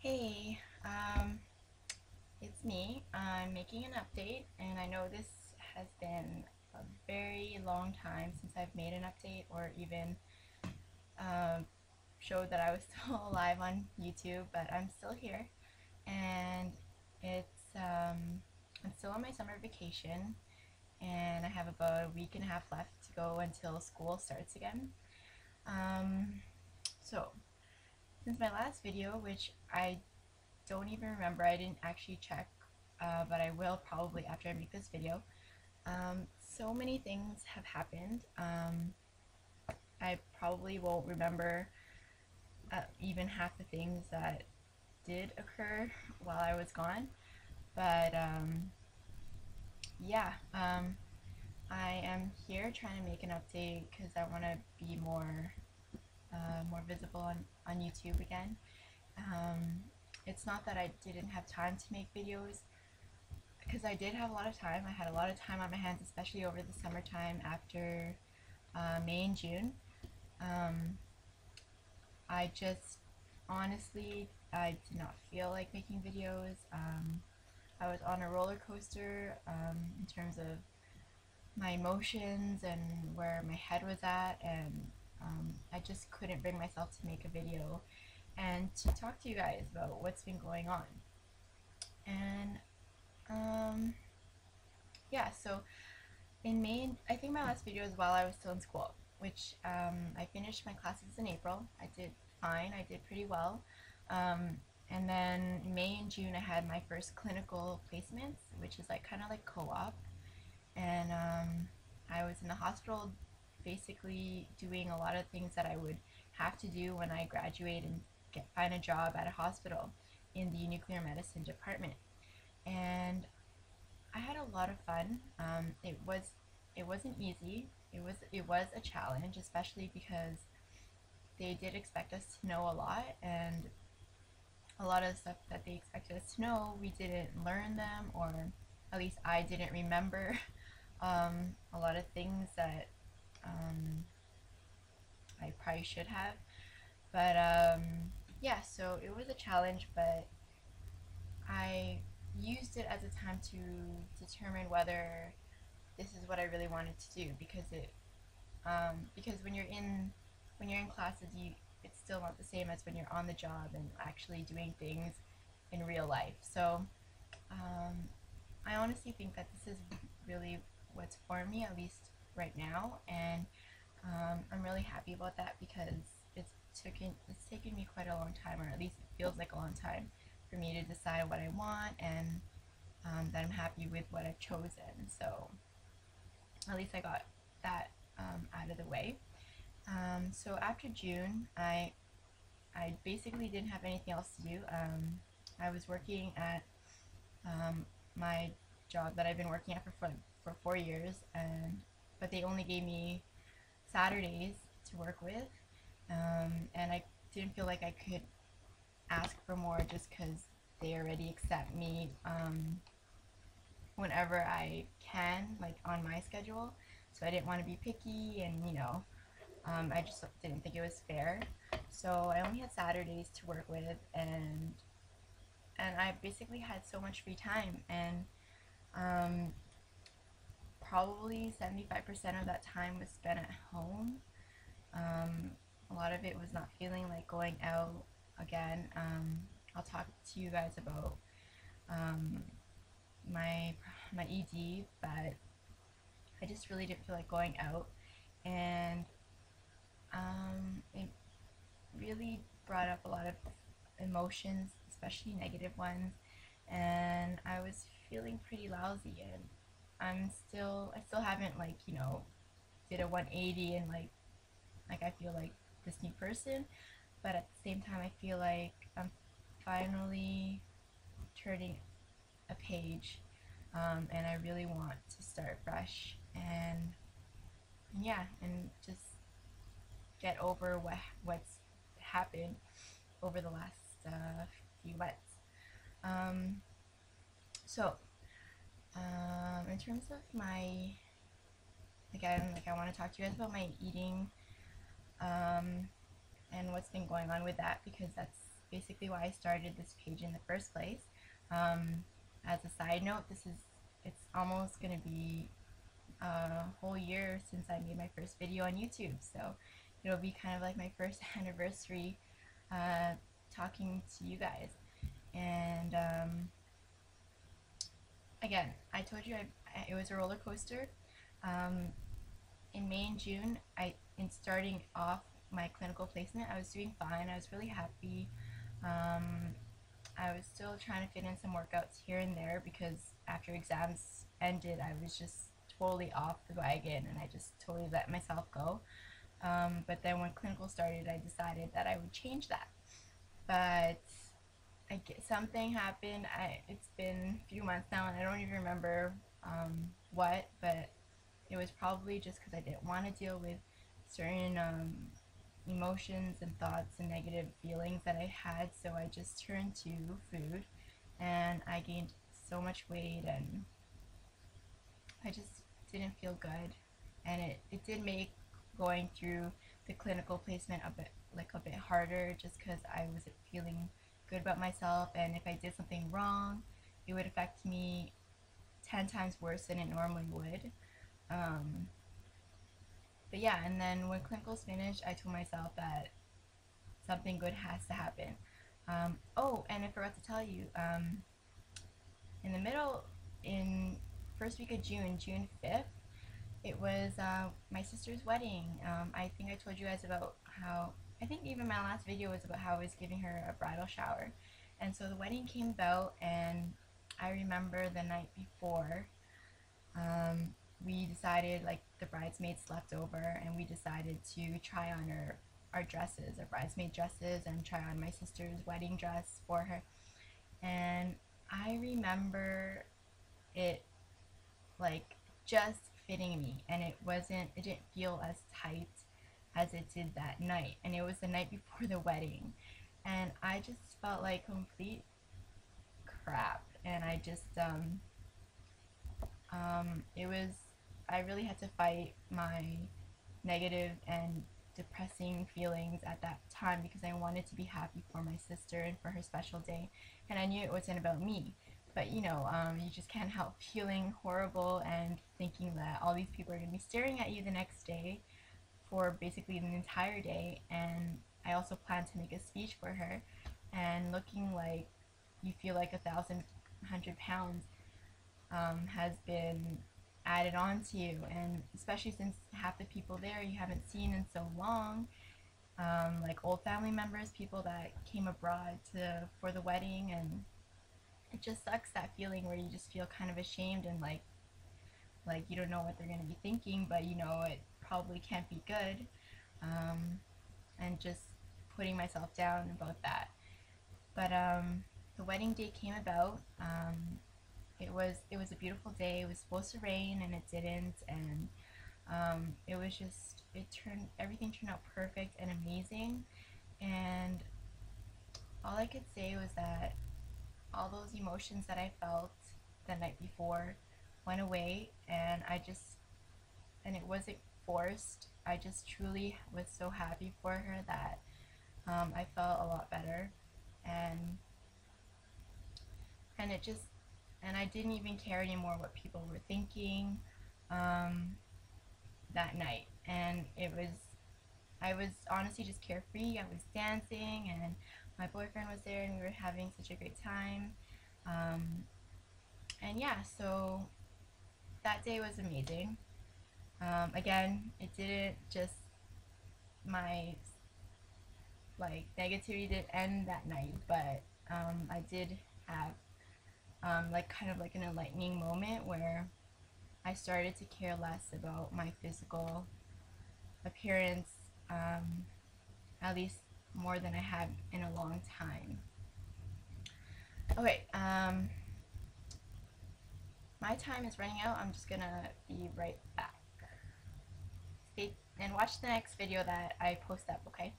Hey, it's me. I'm making an update, and I know this has been a very long time since I've made an update or even um, showed that I was still alive on YouTube, but I'm still here, and I'm still on my summer vacation, and I have about a week and a half left to go until school starts again. Um, so, since my last video, which I don't even remember. I didn't actually check, but I will probably after I make this video. So many things have happened. I probably won't remember even half the things that did occur while I was gone. But yeah, I am here trying to make an update because I want to be more visible on YouTube again. Um, it's not that I didn't have time to make videos, because I did have a lot of time. I had a lot of time on my hands, especially over the summertime after May and June. Um, I just honestly, I did not feel like making videos. I was on a roller coaster in terms of my emotions and where my head was at, and I just couldn't bring myself to make a video and to talk to you guys about what's been going on. And yeah, so in May, I think my last video was while I was still in school, which I finished my classes in April. I did fine, I did pretty well. And then May and June, I had my first clinical placements, which is like kind of like co-op. And I was in the hospital basically doing a lot of things that I would have to do when I graduate and find a job at a hospital in the nuclear medicine department. And I had a lot of fun. It wasn't easy. It was a challenge, especially because they did expect us to know a lot, and a lot of the stuff that they expected us to know, we didn't learn them, or at least I didn't remember a lot of things that um, I probably should have. But yeah, so it was a challenge, but I used it as a time to determine whether this is what I really wanted to do, because when you're in classes, it's still not the same as when you're on the job and actually doing things in real life. So um, I honestly think that this is really what's for me, at least right now, and I'm really happy about that because it's taken me quite a long time, or at least it feels like a long time, for me to decide what I want, and that I'm happy with what I've chosen. So at least I got that out of the way. So after June, I basically didn't have anything else to do. I was working at my job that I've been working at for 4 years, and but they only gave me Saturdays to work with, and I didn't feel like I could ask for more just because they already accept me whenever I can, like on my schedule. So I didn't want to be picky, and I just didn't think it was fair. So I only had Saturdays to work with, and I basically had so much free time, and um, probably 75% of that time was spent at home. Um, a lot of it was not feeling like going out again. I'll talk to you guys about um, my my ED, but I just really didn't feel like going out, and it really brought up a lot of emotions, especially negative ones, and I was feeling pretty lousy, and I still haven't did a 180 and like I feel like this new person, but at the same time I feel like I'm finally turning a page, and I really want to start fresh, and yeah, and just get over what's happened over the last few months. Um, so, in terms of my, again, like I want to talk to you guys about my eating, um, and what's been going on with that, because that's basically why I started this page in the first place. As a side note, it's almost gonna be a whole year since I made my first video on YouTube, so it'll be kind of like my first anniversary talking to you guys. And again, I told you it was a roller coaster. In May and June, in starting off my clinical placement, I was doing fine. I was really happy. I was still trying to fit in some workouts here and there because after exams ended, I was just totally off the wagon and I just totally let myself go. But then when clinical started, I decided that I would change that. But something happened. It's been a few months now and I don't even remember what, but it was probably just because I didn't want to deal with certain emotions and thoughts and negative feelings that I had, so I just turned to food and I gained so much weight and I just didn't feel good, and it did make going through the clinical placement a bit harder just because I wasn't feeling good about myself, and if I did something wrong it would affect me 10 times worse than it normally would. But yeah, and then when clinical's finished, I told myself that something good has to happen. Oh, and I forgot to tell you, in the middle, in first week of June, June 5th, it was my sister's wedding. I think I told you guys about how, I think even my last video was about how I was giving her a bridal shower. And so the wedding came about, and I remember the night before, we decided, like, the bridesmaids slept over and we decided to try on our dresses, our bridesmaid dresses, and try on my sister's wedding dress for her. And I remember it like just fitting me, and it didn't feel as tight as it did that night, and it was the night before the wedding, and I just felt like complete crap, and I just it was, I really had to fight my negative and depressing feelings at that time because I wanted to be happy for my sister and for her special day, and I knew it wasn't about me. But you know, you just can't help feeling horrible and thinking that all these people are going to be staring at you the next day for basically the entire day. And I also planned to make a speech for her, and looking like you feel like 1,100 pounds has been added on to you, and especially since half the people there you haven't seen in so long, like old family members, people that came abroad for the wedding, and it just sucks, that feeling where you just feel kind of ashamed and like you don't know what they're going to be thinking, but you know it probably can't be good, and just putting myself down about that. But the wedding day came about. It was a beautiful day. It was supposed to rain and it didn't, and it was just, everything turned out perfect and amazing. And all I could say was that all those emotions that I felt the night before went away, and and it wasn't forced. I just truly was so happy for her that I felt a lot better, and and it just, and I didn't even care anymore what people were thinking that night. And I was honestly just carefree. I was dancing, and my boyfriend was there, and we were having such a great time. And yeah, so that day was amazing. Again, it didn't just, my like negativity didn't end that night, but I did have like kind of like an enlightening moment where I started to care less about my physical appearance, at least more than I had in a long time. Okay, my time is running out. I'm just gonna be right back. Stay and watch the next video that I post up, okay?